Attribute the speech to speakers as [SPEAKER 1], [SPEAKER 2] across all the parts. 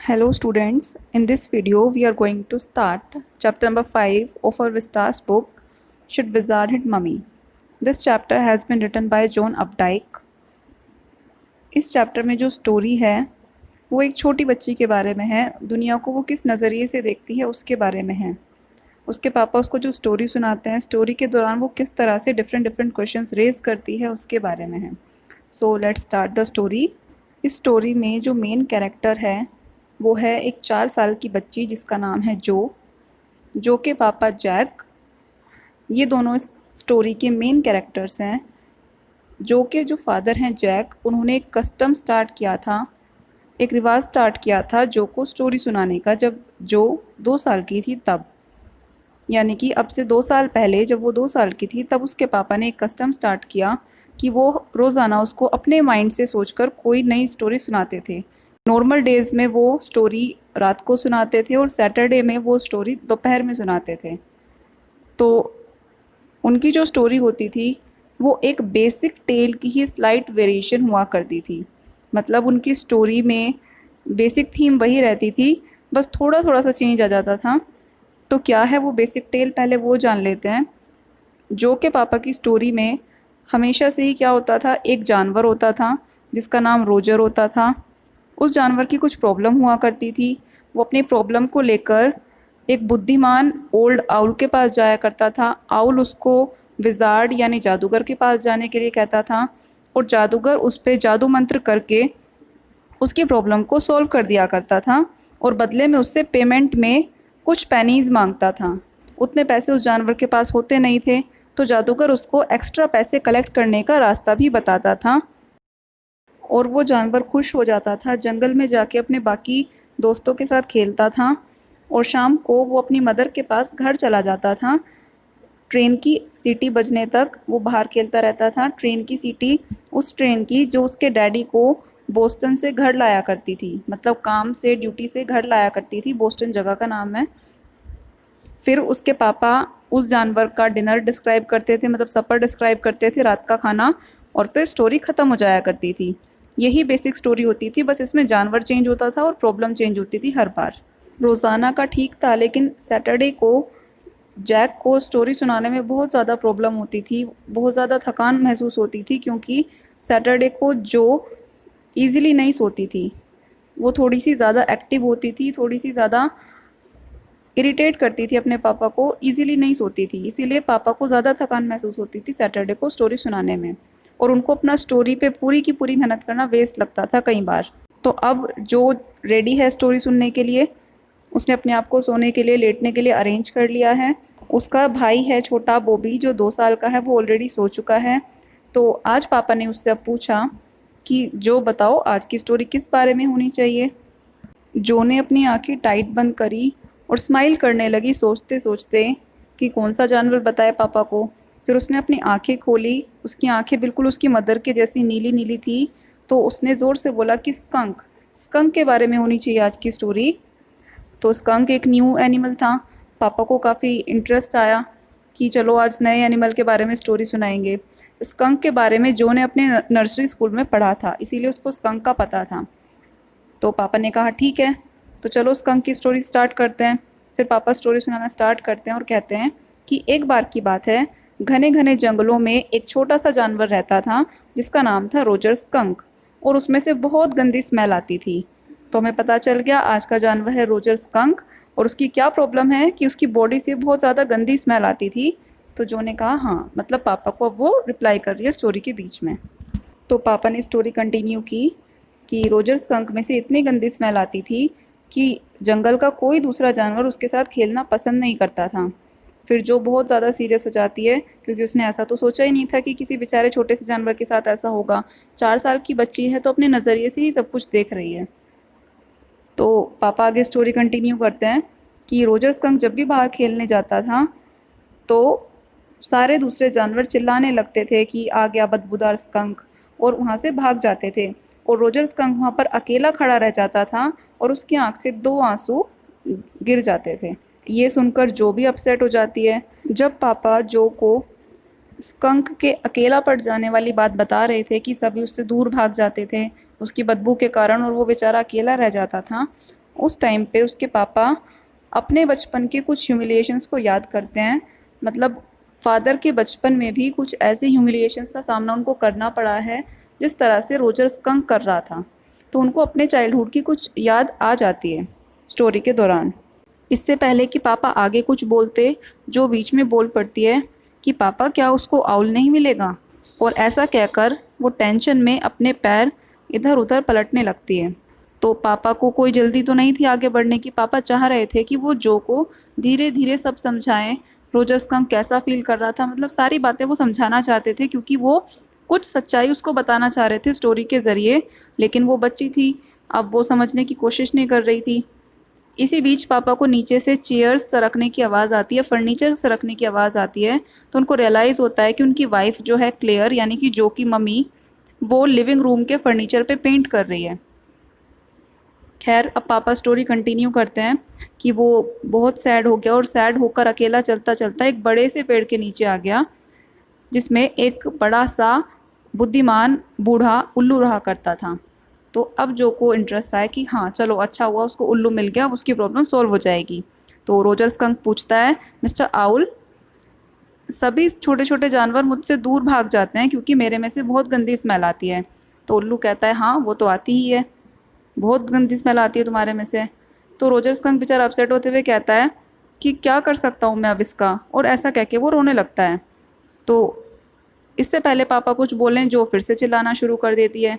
[SPEAKER 1] Hello students, in this video we are going to start chapter number 5 of our Vistas book Should Wizard Hit Mummy. This chapter has been written by John Updike. इस chapter में जो story है वो एक छोटी बच्ची के बारे में है। दुनिया को वो किस नज़रिए से देखती है उसके बारे में है। उसके पापा उसको जो स्टोरी सुनाते हैं, स्टोरी के दौरान वो किस तरह से डिफरेंट क्वेश्चंस रेज करती है उसके बारे में है। So let's start the story. इस स्टोरी में जो मेन कैरेक्टर है वो है एक 4 साल की बच्ची जिसका नाम है जो के पापा जैक। ये दोनों इस स्टोरी के मेन कैरेक्टर्स हैं। जो के जो फादर हैं जैक, उन्होंने एक कस्टम स्टार्ट किया था, एक रिवाज स्टार्ट किया था जो को स्टोरी सुनाने का जब जो 2 साल की थी तब, यानी कि अब से 2 साल पहले जब वो 2 साल की थी तब उसके पापा ने एक कस्टम स्टार्ट किया कि वो रोज़ाना उसको अपने माइंड से सोचकर कोई नई स्टोरी सुनाते थे। नॉर्मल डेज़ में वो स्टोरी रात को सुनाते थे और सैटरडे में वो स्टोरी दोपहर में सुनाते थे। तो उनकी जो स्टोरी होती थी वो एक बेसिक टेल की ही स्लाइट वेरिएशन हुआ करती थी। मतलब उनकी स्टोरी में बेसिक थीम वही रहती थी, बस थोड़ा थोड़ा सा चेंज आ जाता था। तो क्या है वो बेसिक टेल, पहले वो जान लेते हैं। जो के पापा की स्टोरी में हमेशा से ही क्या होता था, एक जानवर होता था जिसका नाम रोजर होता था। उस जानवर की कुछ प्रॉब्लम हुआ करती थी। वो अपनी प्रॉब्लम को लेकर एक बुद्धिमान ओल्ड आउल के पास जाया करता था। आउल उसको विजार्ड यानी जादूगर के पास जाने के लिए कहता था और जादूगर उस पर जादू मंत्र करके उसकी प्रॉब्लम को सॉल्व कर दिया करता था और बदले में उससे पेमेंट में कुछ पेनीज मांगता था। उतने पैसे उस जानवर के पास होते नहीं थे, तो जादूगर उसको एक्स्ट्रा पैसे कलेक्ट करने का रास्ता भी बताता था और वो जानवर खुश हो जाता था। जंगल में जाके अपने बाकी दोस्तों के साथ खेलता था और शाम को वो अपनी मदर के पास घर चला जाता था। ट्रेन की सीटी बजने तक वो बाहर खेलता रहता था। ट्रेन की सीटी उस ट्रेन की जो उसके डैडी को बोस्टन से घर लाया करती थी, मतलब काम से ड्यूटी से घर लाया करती थी। बोस्टन जगह का नाम है। फिर उसके पापा उस जानवर का डिनर डिस्क्राइब करते थे, मतलब सपर डिस्क्राइब करते थे, रात का खाना, और फिर स्टोरी ख़त्म हो जाया करती थी। यही बेसिक स्टोरी होती थी, बस इसमें जानवर चेंज होता था और प्रॉब्लम चेंज होती थी हर बार। रोज़ाना का ठीक था, लेकिन सैटरडे को जैक को स्टोरी सुनाने में बहुत ज़्यादा प्रॉब्लम होती थी, बहुत ज़्यादा थकान महसूस होती थी, क्योंकि सैटरडे को जो ईज़िली नहीं सोती थी, वो थोड़ी सी ज़्यादा एक्टिव होती थी, थोड़ी सी ज़्यादा इरिटेट करती थी अपने पापा को, ईज़िली नहीं सोती थी। इसीलिए पापा को ज़्यादा थकान महसूस होती थी सैटरडे को स्टोरी सुनाने में, और उनको अपना स्टोरी पे पूरी की पूरी मेहनत करना वेस्ट लगता था कई बार। तो अब जो रेडी है स्टोरी सुनने के लिए, उसने अपने आप को सोने के लिए, लेटने के लिए अरेंज कर लिया है। उसका भाई है छोटा बॉबी जो 2 साल का है, वो ऑलरेडी सो चुका है। तो आज पापा ने उससे अब पूछा कि जो बताओ आज की स्टोरी किस बारे में होनी चाहिए। जो ने अपनी आंखें टाइट बंद करी और स्माइल करने लगी, सोचते सोचते कि कौन सा जानवर बताए पापा को। फिर उसने अपनी आंखें खोली। उसकी आंखें बिल्कुल उसकी मदर के जैसी नीली नीली थी। तो उसने ज़ोर से बोला कि स्कंक के बारे में होनी चाहिए आज की स्टोरी। तो स्कंक एक न्यू एनिमल था। पापा को काफ़ी इंटरेस्ट आया कि चलो आज नए एनिमल के बारे में स्टोरी सुनाएंगे। स्कंक के बारे में जो ने अपने नर्सरी स्कूल में पढ़ा था, इसीलिए उसको स्कंक का पता था। तो पापा ने कहा ठीक है, तो चलो स्कंक की स्टोरी स्टार्ट करते हैं। फिर पापा स्टोरी सुनाना स्टार्ट करते हैं और कहते हैं कि एक बार की बात है, घने घने जंगलों में एक छोटा सा जानवर रहता था जिसका नाम था रोजर स्कंक, और उसमें से बहुत गंदी स्मेल आती थी। तो हमें पता चल गया आज का जानवर है रोजर स्कंक, और उसकी क्या प्रॉब्लम है कि उसकी बॉडी से बहुत ज़्यादा गंदी स्मेल आती थी। तो जो ने कहा हाँ, मतलब पापा को अब वो रिप्लाई कर रही है स्टोरी के बीच में। तो पापा ने स्टोरी कंटिन्यू की कि रोजर स्कंक में से इतनी गंदी स्मेल आती थी कि जंगल का कोई दूसरा जानवर उसके साथ खेलना पसंद नहीं करता था। फिर जो बहुत ज़्यादा सीरियस हो जाती है, क्योंकि उसने ऐसा तो सोचा ही नहीं था कि किसी बेचारे छोटे से जानवर के साथ ऐसा होगा। 4 साल की बच्ची है तो अपने नज़रिए से ही सब कुछ देख रही है। तो पापा आगे स्टोरी कंटिन्यू करते हैं कि रोजर स्कंक जब भी बाहर खेलने जाता था तो सारे दूसरे जानवर चिल्लाने लगते थे कि आ गया बदबूदार स्कंक, और वहाँ से भाग जाते थे। और रोजर स्कंक वहाँ पर अकेला खड़ा रह जाता था और उसकी आँख से 2 आंसू गिर जाते थे। ये सुनकर जो भी अपसेट हो जाती है। जब पापा जो को स्कंक के अकेला पड़ जाने वाली बात बता रहे थे कि सभी उससे दूर भाग जाते थे उसकी बदबू के कारण, और वो बेचारा अकेला रह जाता था, उस टाइम पे उसके पापा अपने बचपन के कुछ ह्यूमिलिएशंस को याद करते हैं। मतलब फादर के बचपन में भी कुछ ऐसे ह्यूमिलिएशंस का सामना उनको करना पड़ा है जिस तरह से रोजर स्कंक कर रहा था। तो उनको अपने चाइल्डहुड की कुछ याद आ जाती है स्टोरी के दौरान। इससे पहले कि पापा आगे कुछ बोलते, जो बीच में बोल पड़ती है कि पापा क्या उसको आउल नहीं मिलेगा, और ऐसा कहकर वो टेंशन में अपने पैर इधर उधर पलटने लगती है। तो पापा को कोई जल्दी तो नहीं थी आगे बढ़ने की। पापा चाह रहे थे कि वो जो को धीरे धीरे सब समझाएं रोजर स्कंक कैसा फील कर रहा था। मतलब सारी बातें वो समझाना चाहते थे क्योंकि वो कुछ सच्चाई उसको बताना चाह रहे थे स्टोरी के ज़रिए। लेकिन वो बच्ची थी, अब वो समझने की कोशिश नहीं कर रही थी। इसी बीच पापा को नीचे से चेयर्स सरकने की आवाज़ आती है, फर्नीचर सरकने की आवाज़ आती है। तो उनको रियलाइज़ होता है कि उनकी वाइफ जो है क्लेयर, यानी कि जो की मम्मी, वो लिविंग रूम के फर्नीचर पे पेंट कर रही है। खैर, अब पापा स्टोरी कंटिन्यू करते हैं कि वो बहुत सैड हो गया और सैड होकर अकेला चलता चलता एक बड़े से पेड़ के नीचे आ गया जिसमें एक बड़ा सा बुद्धिमान बूढ़ा उल्लू रहा करता था। तो अब जो को इंटरेस्ट आया कि हाँ चलो अच्छा हुआ उसको उल्लू मिल गया, उसकी प्रॉब्लम सॉल्व हो जाएगी। तो रोजर स्कंक पूछता है, मिस्टर आउल, सभी छोटे छोटे जानवर मुझसे दूर भाग जाते हैं क्योंकि मेरे में से बहुत गंदी स्मेल आती है। तो उल्लू कहता है, हाँ वो तो आती ही है, बहुत गंदी स्मेल आती है तुम्हारे में से। तो रोजर स्कंक बेचारा अपसेट होते हुए कहता है कि क्या कर सकता हूँ मैं अब इसका, और ऐसा कह के वो रोने लगता है। तो इससे पहले पापा कुछ बोलें, जो फिर से चिल्लाना शुरू कर देती है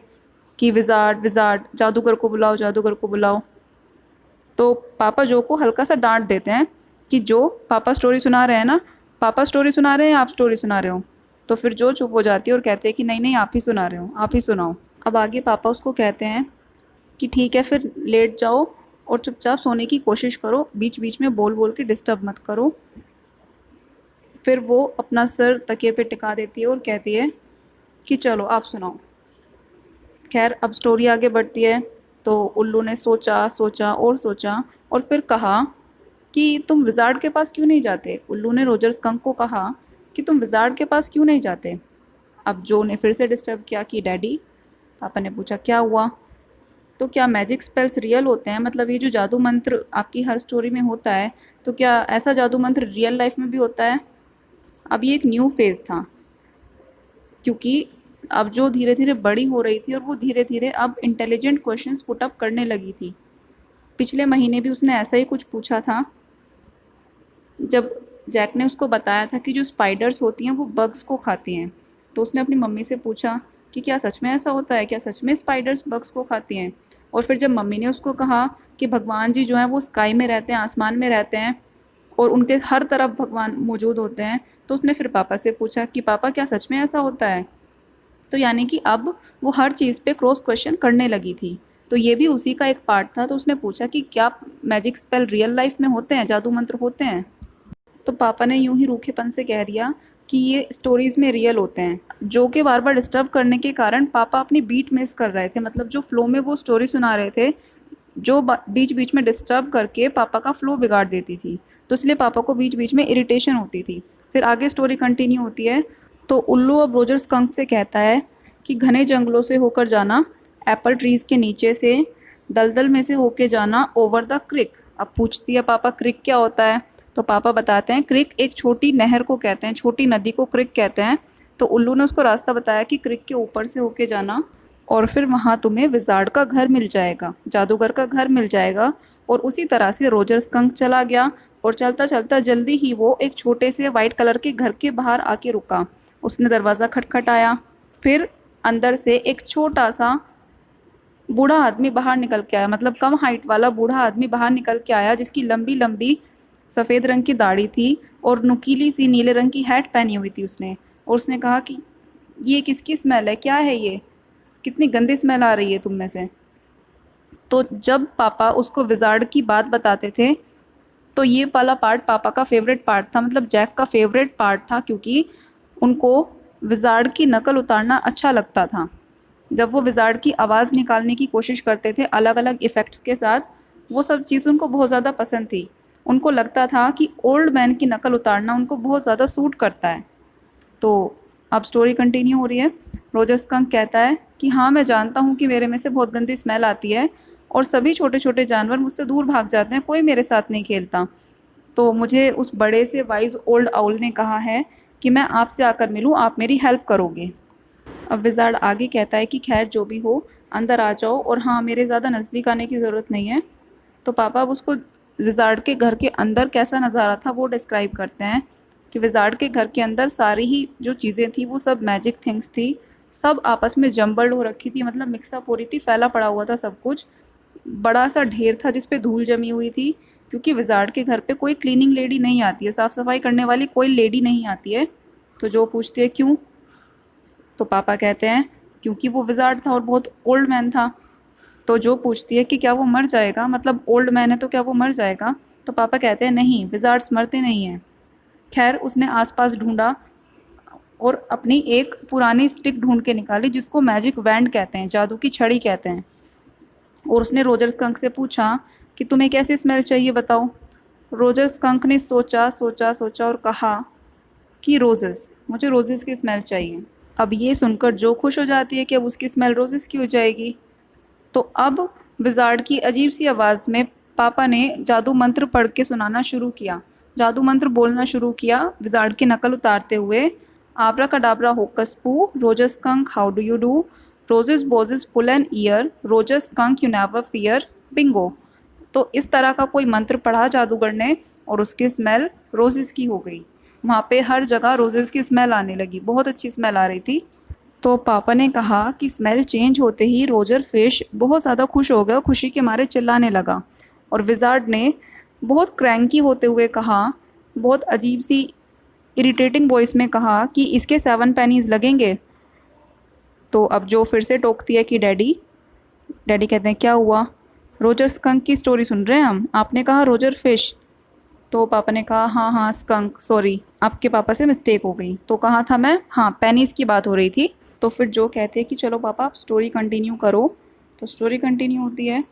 [SPEAKER 1] कि विजार्ड विजार्ड, जादूगर को बुलाओ, जादूगर को बुलाओ। तो पापा जो को हल्का सा डांट देते हैं कि जो, पापा स्टोरी सुना रहे हैं ना, पापा स्टोरी सुना रहे हैं, आप स्टोरी सुना रहे हो। तो फिर जो चुप हो जाती है और कहते हैं कि नहीं नहीं, आप ही सुना रहे हो, आप ही सुनाओ। अब आगे पापा उसको कहते हैं कि ठीक है फिर लेट जाओ और चुपचाप सोने की कोशिश करो, बीच बीच में बोल बोल के डिस्टर्ब मत करो। फिर वो अपना सर तकिए पे टिका देती है और कहती है कि चलो आप सुनाओ। खैर, अब स्टोरी आगे बढ़ती है। तो उल्लू ने सोचा सोचा और सोचा और फिर कहा कि तुम विजार्ड के पास क्यों नहीं जाते। उल्लू ने रोजर स्कंक को कहा कि तुम विजार्ड के पास क्यों नहीं जाते। अब जो ने फिर से डिस्टर्ब किया कि डैडी। पापा ने पूछा क्या हुआ। तो क्या मैजिक स्पेल्स रियल होते हैं, मतलब ये जो जादू मंत्र आपकी हर स्टोरी में होता है, तो क्या ऐसा जादू मंत्र रियल लाइफ में भी होता है। अब ये एक न्यू फेज़ था क्योंकि अब जो धीरे धीरे बड़ी हो रही थी और वो धीरे धीरे अब इंटेलिजेंट क्वेश्चंस पुट अप करने लगी थी। पिछले महीने भी उसने ऐसा ही कुछ पूछा था जब जैक ने उसको बताया था कि जो स्पाइडर्स होती हैं वो बग्स को खाती हैं। तो उसने अपनी मम्मी से पूछा कि क्या सच में ऐसा होता है, क्या सच में स्पाइडर्स बग्स को खाती हैं। और फिर जब मम्मी ने उसको कहा कि भगवान जी जो हैं वो स्काई में रहते हैं, आसमान में रहते हैं, और उनके हर तरफ भगवान मौजूद होते हैं, तो उसने फिर पापा से पूछा कि पापा क्या सच में ऐसा होता है। तो यानी कि अब वो हर चीज़ पे क्रॉस क्वेश्चन करने लगी थी। तो ये भी उसी का एक पार्ट था। तो उसने पूछा कि क्या मैजिक स्पेल रियल लाइफ में होते हैं, जादू मंत्र होते हैं। तो पापा ने यूं ही रूखेपन से कह दिया कि ये स्टोरीज़ में रियल होते हैं। जो के बार बार डिस्टर्ब करने के कारण पापा अपनी बीट मिस कर रहे थे, मतलब जो फ्लो में वो स्टोरी सुना रहे थे, जो बीच बीच में डिस्टर्ब करके पापा का फ्लो बिगाड़ देती थी। तो इसलिए पापा को बीच बीच में इरिटेशन होती थी। फिर आगे स्टोरी कंटिन्यू होती है। तो उल्लू अब रोजर स्कंक से कहता है कि घने जंगलों से होकर जाना, एप्पल ट्रीज़ के नीचे से, दलदल में से होके जाना, ओवर द क्रिक। अब पूछती है पापा क्रिक क्या होता है। तो पापा बताते हैं क्रिक एक छोटी नहर को कहते हैं, छोटी नदी को क्रिक कहते हैं। तो उल्लू ने उसको रास्ता बताया कि क्रिक के ऊपर से होके जाना और फिर वहाँ तुम्हें विजार्ड का घर मिल जाएगा, जादूगर का घर मिल जाएगा। और उसी तरह से रोजर स्कंक चला गया और चलता चलता जल्दी ही वो एक छोटे से वाइट कलर के घर के बाहर आके रुका। उसने दरवाज़ा खटखटाया, फिर अंदर से एक छोटा सा बूढ़ा आदमी बाहर निकल के आया, मतलब कम हाइट वाला बूढ़ा आदमी बाहर निकल के आया जिसकी लंबी लंबी सफ़ेद रंग की दाढ़ी थी और नुकीली सी नीले रंग की हैट पहनी हुई थी उसने। और उसने कहा कि ये किसकी स्मेल है, क्या है ये, कितनी गंदी स्मेल आ रही है तुम में से। तो जब पापा उसको विजार्ड की बात बताते थे तो ये वाला पार्ट पापा का फेवरेट पार्ट था, मतलब जैक का फेवरेट पार्ट था, क्योंकि उनको विजार्ड की नकल उतारना अच्छा लगता था। जब वो विजार्ड की आवाज़ निकालने की कोशिश करते थे अलग अलग इफ़ेक्ट्स के साथ, वो सब चीज़ उनको बहुत ज़्यादा पसंद थी। उनको लगता था कि ओल्ड मैन की नकल उतारना उनको बहुत ज़्यादा सूट करता है। तो अब स्टोरी कंटिन्यू हो रही है। रोजर स्कंक कहता है कि हाँ मैं जानता हूँ कि मेरे में से बहुत गंदी स्मेल आती है, और सभी छोटे छोटे जानवर मुझसे दूर भाग जाते हैं, कोई मेरे साथ नहीं खेलता। तो मुझे उस बड़े से वाइज ओल्ड आउल ने कहा है कि मैं आपसे आकर मिलूं, आप मेरी हेल्प करोगे। अब विज़ार्ड आगे कहता है कि खैर जो भी हो, अंदर आ जाओ, और हाँ, मेरे ज़्यादा नज़दीक आने की ज़रूरत नहीं है। तो पापा अब उसको विज़ार्ड के घर के अंदर कैसा नज़ारा था वो डिस्क्राइब करते हैं कि विज़ार्ड के घर के अंदर सारी ही जो चीज़ें थी वो सब मैजिक थिंग्स थी, सब आपस में जम्बल्ड हो रखी थी, मतलब मिक्सअप हो रही थी, फैला पड़ा हुआ था सब कुछ। बड़ा सा ढेर था जिस पे धूल जमी हुई थी, क्योंकि विज़ार्ड के घर पे कोई क्लीनिंग लेडी नहीं आती है, साफ़ सफाई करने वाली कोई लेडी नहीं आती है। तो जो पूछती है क्यों, तो पापा कहते हैं क्योंकि वो विज़ार्ड था और बहुत ओल्ड मैन था। तो जो पूछती है कि क्या वो मर जाएगा, मतलब ओल्ड मैन है तो क्या वो मर जाएगा, तो पापा कहते हैं नहीं, विज़ार्ड्स मरते नहीं हैं। खैर उसने आसपास ढूंढा और अपनी एक पुरानी स्टिक ढूंढ के निकाली जिसको मैजिक वैंड कहते हैं, जादू की छड़ी कहते हैं। और उसने रोजर स्कंक से पूछा कि तुम्हें कैसी स्मेल चाहिए बताओ। रोजर स्कंक ने सोचा सोचा सोचा और कहा कि रोजेस, मुझे रोजेस की स्मेल चाहिए। अब ये सुनकर जो खुश हो जाती है कि अब उसकी स्मेल रोजेस की हो जाएगी। तो अब विज़ार्ड की अजीब सी आवाज़ में पापा ने जादू मंत्र पढ़ के सुनाना शुरू किया, जादू मंत्र बोलना शुरू किया विज़ार्ड की नकल उतारते हुए। आबरा कडाबरा होकस पू, roses conk how do you do, roses बोजेस pull an ear, roses conk you never fear, bingo. तो इस तरह का कोई मंत्र पढ़ा जादूगर ने और उसकी स्मेल रोजेस की हो गई। वहाँ पे हर जगह रोजेस की स्मेल आने लगी, बहुत अच्छी स्मेल आ रही थी। तो पापा ने कहा कि स्मेल चेंज होते ही रोजर फिश बहुत ज़्यादा खुश हो गया, खुशी के मारे चिल्लाने लगा। और विज़ार्ड ने बहुत क्रैंकी होते हुए कहा, बहुत अजीब सी इरिटेटिंग वॉइस में कहा कि इसके 7 पेनीज लगेंगे। तो अब जो फिर से टोकती है कि डैडी। डैडी कहते हैं क्या हुआ, रोजर स्कंक की स्टोरी सुन रहे हैं हम, आपने कहा रोजर फिश। तो पापा ने कहा हाँ हाँ स्कंक, सॉरी आपके पापा से मिस्टेक हो गई। तो कहा था मैं, हाँ पेनीज की बात हो रही थी। तो फिर जो कहते हैं कि चलो पापा आप स्टोरी कंटिन्यू करो। तो स्टोरी कंटिन्यू होती है।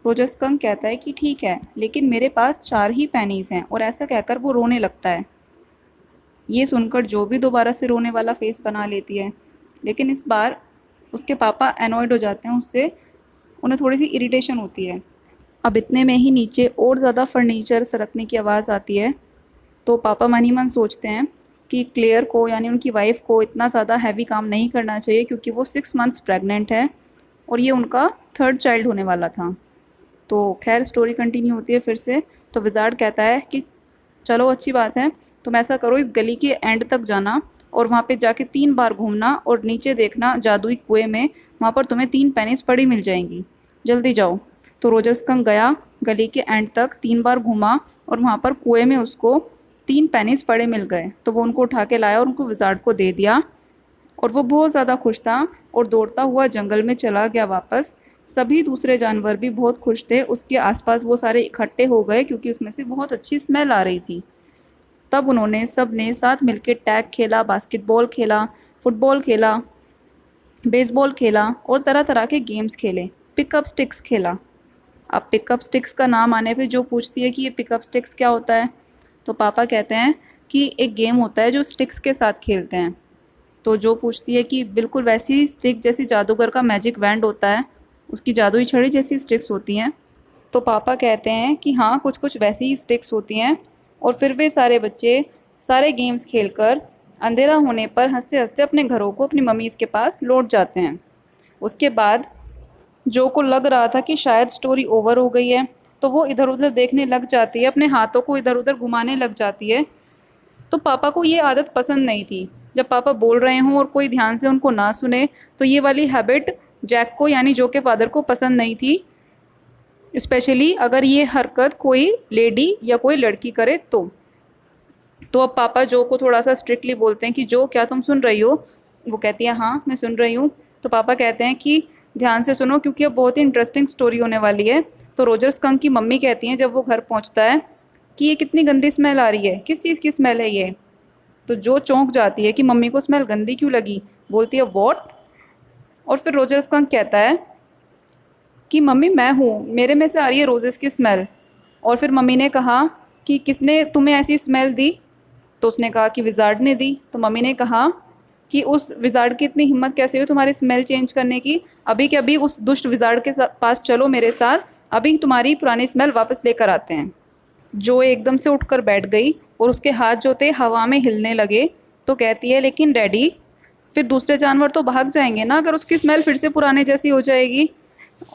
[SPEAKER 1] रोजर स्कंक कहता है कि ठीक है, लेकिन मेरे पास 4 ही पेनीज हैं, और ऐसा कहकर वो रोने लगता है। ये सुनकर जो भी दोबारा से रोने वाला फेस बना लेती है, लेकिन इस बार उसके पापा एनॉयड हो जाते हैं उससे, उन्हें थोड़ी सी इरिटेशन होती है। अब इतने में ही नीचे और ज़्यादा फर्नीचर सरकने की आवाज़ आती है। तो पापा मन ही मन सोचते हैं कि क्लेयर को, यानी उनकी वाइफ को, इतना ज़्यादा हैवी काम नहीं करना चाहिए, क्योंकि वो 6 मंथ्स प्रेग्नेंट है और ये उनका 3rd चाइल्ड होने वाला था। तो खैर स्टोरी कंटिन्यू होती है फिर से। तो विज़ार्ड कहता है कि चलो अच्छी बात है, तुम ऐसा करो, इस गली के एंड तक जाना और वहाँ पे जाके 3 बार घूमना और नीचे देखना जादुई कुएं में, वहाँ पर तुम्हें 3 पेनीज पड़ी मिल जाएंगी, जल्दी जाओ। तो रोजर स्कंक गया, गली के एंड तक 3 बार घूमा और वहाँ पर कुएं में उसको 3 पेनीज पड़े मिल गए। तो वो उनको उठा के लाया और उनको विज़ार्ड को दे दिया, और वो बहुत ज़्यादा खुश था और दौड़ता हुआ जंगल में चला गया वापस। सभी दूसरे जानवर भी बहुत खुश थे, उसके आसपास वो सारे इकट्ठे हो गए क्योंकि उसमें से बहुत अच्छी स्मेल आ रही थी। तब उन्होंने सब ने साथ मिलकर टैग खेला, बास्केटबॉल खेला, फुटबॉल खेला, बेसबॉल खेला और तरह तरह के गेम्स खेले। पिकअप स्टिक्स खेला। अब पिकअप स्टिक्स का नाम आने पे जो पूछती है कि ये पिकअप स्टिक्स क्या होता है, तो पापा कहते हैं कि एक गेम होता है जो स्टिक्स के साथ खेलते हैं। तो जो पूछती है कि बिल्कुल वैसी स्टिक जैसी जादूगर का मैजिक बैंड होता है, उसकी जादुई छड़ी जैसी स्टिक्स होती हैं। तो पापा कहते हैं कि हाँ कुछ कुछ वैसी ही स्टिक्स होती हैं। और फिर वे सारे बच्चे सारे गेम्स खेलकर अंधेरा होने पर हंसते हंसते अपने घरों को, अपनी मम्मीज़ के पास लौट जाते हैं। उसके बाद जो को लग रहा था कि शायद स्टोरी ओवर हो गई है, तो वो इधर उधर देखने लग जाती है, अपने हाथों को इधर उधर घुमाने लग जाती है। तो पापा को ये आदत पसंद नहीं थी, जब पापा बोल रहे हों और कोई ध्यान से उनको ना सुने, तो ये वाली हैबिट जैक को, यानी जो के फादर को पसंद नहीं थी, स्पेशली अगर ये हरकत कोई लेडी या कोई लड़की करे तो। अब पापा जो को थोड़ा सा स्ट्रिक्टली बोलते हैं कि जो क्या तुम सुन रही हो। वो कहती है हाँ मैं सुन रही हूँ। तो पापा कहते हैं कि ध्यान से सुनो क्योंकि अब बहुत ही इंटरेस्टिंग स्टोरी होने वाली है। तो रोजर स्कंक की मम्मी कहती हैं जब वो घर पहुँचता है कि ये कितनी गंदी स्मेल आ रही है, किस चीज़ की स्मेल है ये। तो जो चौंक जाती है कि मम्मी को स्मेल गंदी क्यों लगी, बोलती है वॉट। और फिर रोजर स्कंक कहता है कि मम्मी मैं हूँ, मेरे में से आ रही है रोजेस की स्मेल। और फिर मम्मी ने कहा कि किसने तुम्हें ऐसी स्मेल दी, तो उसने कहा कि विज़ार्ड ने दी। तो मम्मी ने कहा कि उस विजार्ड की इतनी हिम्मत कैसे हुई तुम्हारी स्मेल चेंज करने की, अभी के अभी उस दुष्ट विजार्ड के पास चलो मेरे साथ, अभी तुम्हारी पुरानी स्मेल वापस लेकर आते हैं। जो एकदम से उठकर बैठ गई और उसके हाथ जो थे हवा में हिलने लगे। तो कहती है लेकिन डैडी, फिर दूसरे जानवर तो भाग जाएंगे ना अगर उसकी स्मेल फिर से पुराने जैसी हो जाएगी।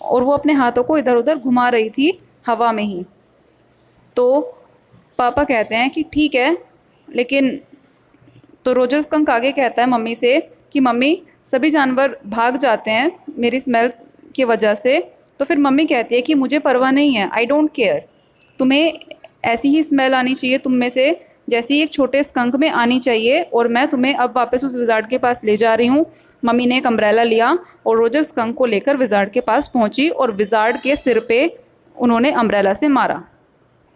[SPEAKER 1] और वो अपने हाथों को इधर उधर घुमा रही थी हवा में ही। तो पापा कहते हैं कि ठीक है, लेकिन तो रोजर स्कंक आगे कहता है मम्मी से कि मम्मी, सभी जानवर भाग जाते हैं मेरी स्मेल की वजह से। तो फिर मम्मी कहती है कि मुझे परवाह नहीं है, आई डोंट केयर, तुम्हें ऐसी ही स्मेल आनी चाहिए तुम में से जैसी एक छोटे स्कंक में आनी चाहिए, और मैं तुम्हें अब वापस उस विजार्ड के पास ले जा रही हूँ। मम्मी ने एक अम्ब्रेला लिया और रोजर स्कंक को लेकर विजार्ड के पास पहुंची और विजार्ड के सिर पे उन्होंने अम्ब्रेला से मारा।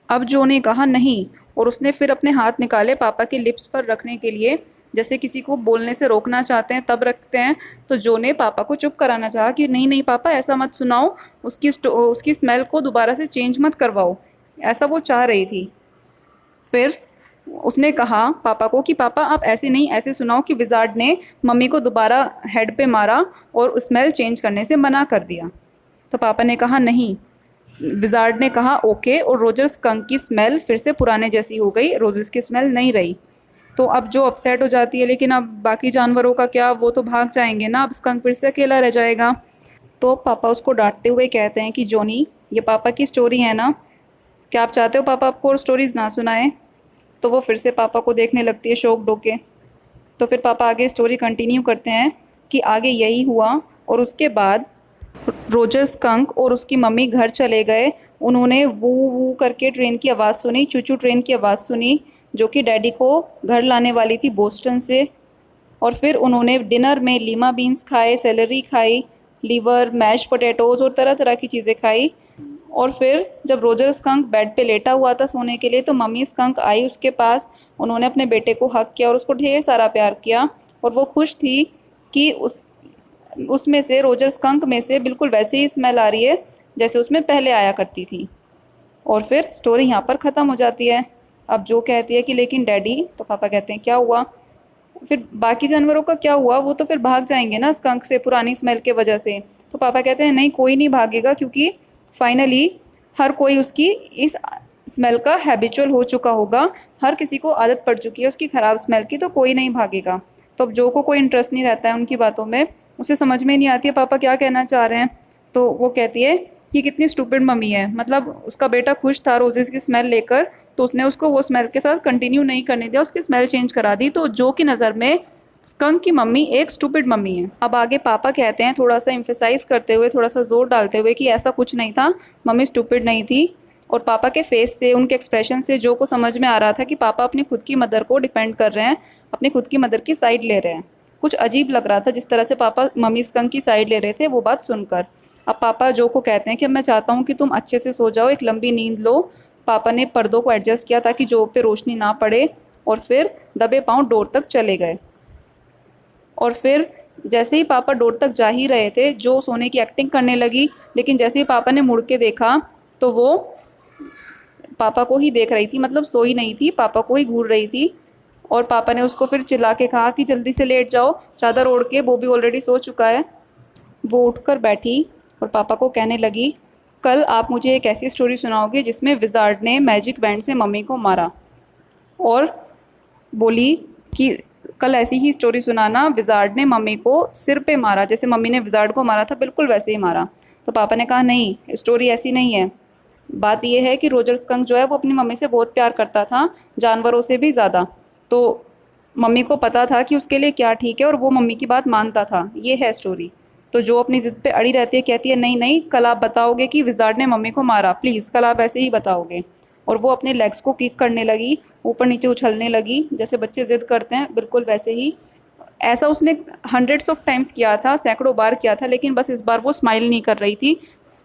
[SPEAKER 1] अब जो ने कहा नहीं, और उसने फिर अपने हाथ निकाले पापा के लिप्स पर रखने के लिए, जैसे किसी को बोलने से रोकना चाहते हैं तब रखते हैं। तो जो ने पापा को चुप कराना चाहा कि नहीं नहीं पापा, ऐसा मत सुनाओ, उसकी स्मेल को दोबारा से चेंज मत करवाओ, ऐसा वो चाह रही थी। फिर उसने कहा पापा को कि पापा आप ऐसे नहीं, ऐसे सुनाओ कि विजार्ड ने मम्मी को दोबारा हेड पे मारा और स्मेल चेंज करने से मना कर दिया। तो पापा ने कहा नहीं। विजार्ड ने कहा ओके, और रोजर स्कंक की स्मेल फिर से पुराने जैसी हो गई, रोजेस की स्मेल नहीं रही। तो अब जो अपसेट हो जाती है, लेकिन अब बाकी जानवरों का क्या, वो तो भाग जाएंगे ना, अब स्कंक फिर से अकेला रह जाएगा। तो पापा उसको डांटते हुए कहते हैं कि जोनी, ये पापा की स्टोरी है ना, क्या आप चाहते हो पापा आपको और स्टोरीज ना सुनाए? तो वो फिर से पापा को देखने लगती है शौक डोके। तो फिर पापा आगे स्टोरी कंटिन्यू करते हैं कि आगे यही हुआ, और उसके बाद रोजर स्कंक और उसकी मम्मी घर चले गए। उन्होंने वू वू करके ट्रेन की आवाज़ सुनी, चूचू ट्रेन की आवाज़ सुनी, जो कि डैडी को घर लाने वाली थी बोस्टन से। और फिर उन्होंने डिनर में लीमा बीन्स खाए, सेलरी खाई, लीवर, मैश पोटैटोज़ और तरह तरह की चीज़ें खाई। और फिर जब रोजर स्कंक बेड पे लेटा हुआ था सोने के लिए, तो मम्मी स्कंक आई उसके पास। उन्होंने अपने बेटे को हग किया और उसको ढेर सारा प्यार किया, और वो खुश थी कि उसमें से, रोजर स्कंक में से बिल्कुल वैसे ही स्मेल आ रही है जैसे उसमें पहले आया करती थी। और फिर स्टोरी यहाँ पर ख़त्म हो जाती है। अब जो कहती है कि लेकिन डैडी, तो पापा कहते हैं क्या हुआ? फिर बाकी जानवरों का क्या हुआ? वो तो फिर भाग जाएंगे ना स्कंक से पुरानी स्मेल के वजह से। तो पापा कहते हैं नहीं, कोई नहीं भागेगा, क्योंकि फाइनली हर कोई उसकी इस स्मेल का हैबिचुअल हो चुका होगा, हर किसी को आदत पड़ चुकी है उसकी ख़राब स्मेल की, तो कोई नहीं भागेगा। तो अब जो को कोई इंटरेस्ट नहीं रहता है उनकी बातों में, उसे समझ में नहीं आती है पापा क्या कहना चाह रहे हैं। तो वो कहती है कि कितनी स्टूपिड मम्मी है, मतलब उसका बेटा खुश था रोजेस की स्मेल लेकर, तो उसने उसको वो स्मेल के साथ कंटिन्यू नहीं करने दिया, उसकी स्मेल चेंज करा दी। तो जो की नज़र में स्कंक की मम्मी एक स्टूपिड मम्मी है। अब आगे पापा कहते हैं थोड़ा सा एम्फेसाइज करते हुए, थोड़ा सा जोर डालते हुए कि ऐसा कुछ नहीं था, मम्मी स्टूपिड नहीं थी। और पापा के फेस से, उनके एक्सप्रेशन से जो को समझ में आ रहा था कि पापा अपनी खुद की मदर को डिफेंड कर रहे हैं, अपनी खुद की मदर की साइड ले रहे हैं। कुछ अजीब लग रहा था जिस तरह से पापा मम्मी स्कंक की साइड ले रहे थे वो बात सुनकर। अब पापा जो को कहते हैं कि अब मैं चाहता हूँ कि तुम अच्छे से सो जाओ, एक लंबी नींद लो। पापा ने पर्दों को एडजस्ट किया ताकि जो पे रोशनी ना पड़े, और फिर दबे पाँव डोर तक चले गए। और फिर जैसे ही पापा डोर तक जा ही रहे थे, जो सोने की एक्टिंग करने लगी, लेकिन जैसे ही पापा ने मुड़ के देखा तो वो पापा को ही देख रही थी, मतलब सोई नहीं थी, पापा को ही घूर रही थी। और पापा ने उसको फिर चिल्ला के कहा कि जल्दी से लेट जाओ चादर ओढ़ के, वो भी ऑलरेडी सो चुका है। वो उठकर बैठी और पापा को कहने लगी, कल आप मुझे एक ऐसी स्टोरी सुनाओगे जिसमें विजार्ड ने मैजिक बैंड से मम्मी को मारा। और बोली कि कल ऐसी ही स्टोरी सुनाना, विजार्ड ने मम्मी को सिर पे मारा, जैसे मम्मी ने विजार्ड को मारा था बिल्कुल वैसे ही मारा। तो पापा ने कहा नहीं, स्टोरी ऐसी नहीं है। बात यह है कि रोजर स्कंक जो है वो अपनी मम्मी से बहुत प्यार करता था, जानवरों से भी ज़्यादा। तो मम्मी को पता था कि उसके लिए क्या ठीक है, और वो मम्मी की बात मानता था। ये है स्टोरी। तो जो अपनी ज़िद पे अड़ी रहती है, कहती है नहीं नहीं, कल आप बताओगे कि विजार्ड ने मम्मी को मारा, प्लीज़ कल आप ऐसे ही बताओगे। और वो अपने लेग्स को किक करने लगी, ऊपर नीचे उछलने लगी, जैसे बच्चे ज़िद करते हैं बिल्कुल वैसे ही। ऐसा उसने हंड्रेड्स ऑफ टाइम्स किया था, सैकड़ों बार किया था, लेकिन बस इस बार वो स्माइल नहीं कर रही थी,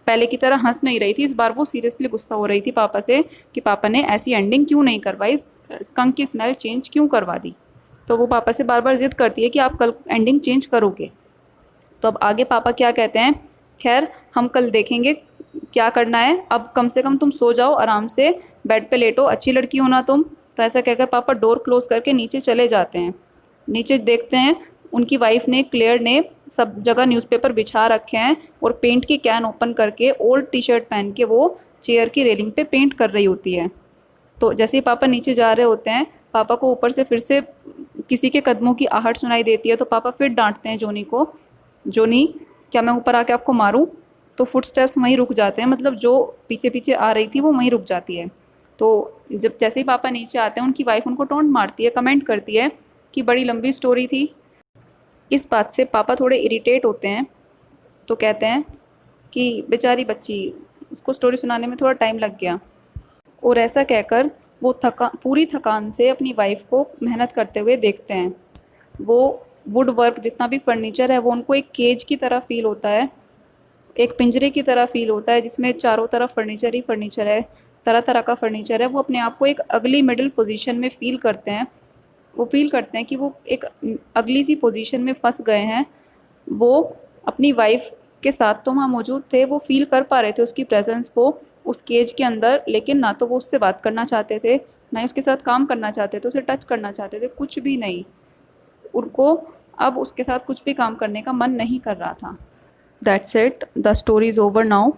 [SPEAKER 1] पहले की तरह हंस नहीं रही थी। इस बार वो सीरियसली गुस्सा हो रही थी पापा से कि पापा ने ऐसी एंडिंग क्यों नहीं करवाई, स्कंक की स्मेल चेंज क्यों करवा दी। तो वो पापा से बार बार ज़िद करती है कि आप कल एंडिंग चेंज करोगे। तो अब आगे पापा क्या कहते हैं, खैर हम कल देखेंगे क्या करना है, अब कम से कम तुम सो जाओ आराम से, बेड पे लेटो, अच्छी लड़की हो ना तुम। तो ऐसा कहकर पापा डोर क्लोज करके नीचे चले जाते हैं। नीचे देखते हैं उनकी वाइफ ने, क्लेयर ने, सब जगह न्यूज़पेपर बिछा रखे हैं और पेंट की कैन ओपन करके ओल्ड टी शर्ट पहन के वो चेयर की रेलिंग पे पेंट कर रही होती है। तो जैसे ही पापा नीचे जा रहे होते हैं, पापा को ऊपर से फिर से किसी के कदमों की आहट सुनाई देती है, तो पापा फिर डांटते हैं जोनी को, जोनी क्या मैं ऊपर आके आपको मारूं? तो फुटस्टेप्स वहीं रुक जाते हैं, मतलब जो पीछे पीछे आ रही थी वो वहीं रुक जाती है। तो जब जैसे ही पापा नीचे आते हैं, उनकी वाइफ उनको टोंट मारती है, कमेंट करती है कि बड़ी लंबी स्टोरी थी। इस बात से पापा थोड़े इरिटेट होते हैं, तो कहते हैं कि बेचारी बच्ची, उसको स्टोरी सुनाने में थोड़ा टाइम लग गया। और ऐसा कहकर वो पूरी थकान से अपनी वाइफ को मेहनत करते हुए देखते हैं। वो वुड वर्क, जितना भी फर्नीचर है, वो उनको एक केज की तरह फील होता है, एक पिंजरे की तरह फील होता है, जिसमें चारों तरफ फर्नीचर ही फर्नीचर है, तरह तरह का फर्नीचर है। वो अपने आप को एक अगली मिडिल पोजीशन में फील करते हैं। वो फील करते हैं कि वो एक अगली सी पोजीशन में फंस गए हैं। वो अपनी वाइफ के साथ तो वहाँ मौजूद थे, वो फील कर पा रहे थे उसकी प्रेजेंस को उस केज के अंदर, लेकिन ना तो वो उससे बात करना चाहते थे, ना ही उसके साथ काम करना चाहते थे, उसे टच करना चाहते थे, कुछ भी नहीं। उनको अब उसके साथ कुछ भी काम करने का मन नहीं कर रहा था। That's it, the story is over now.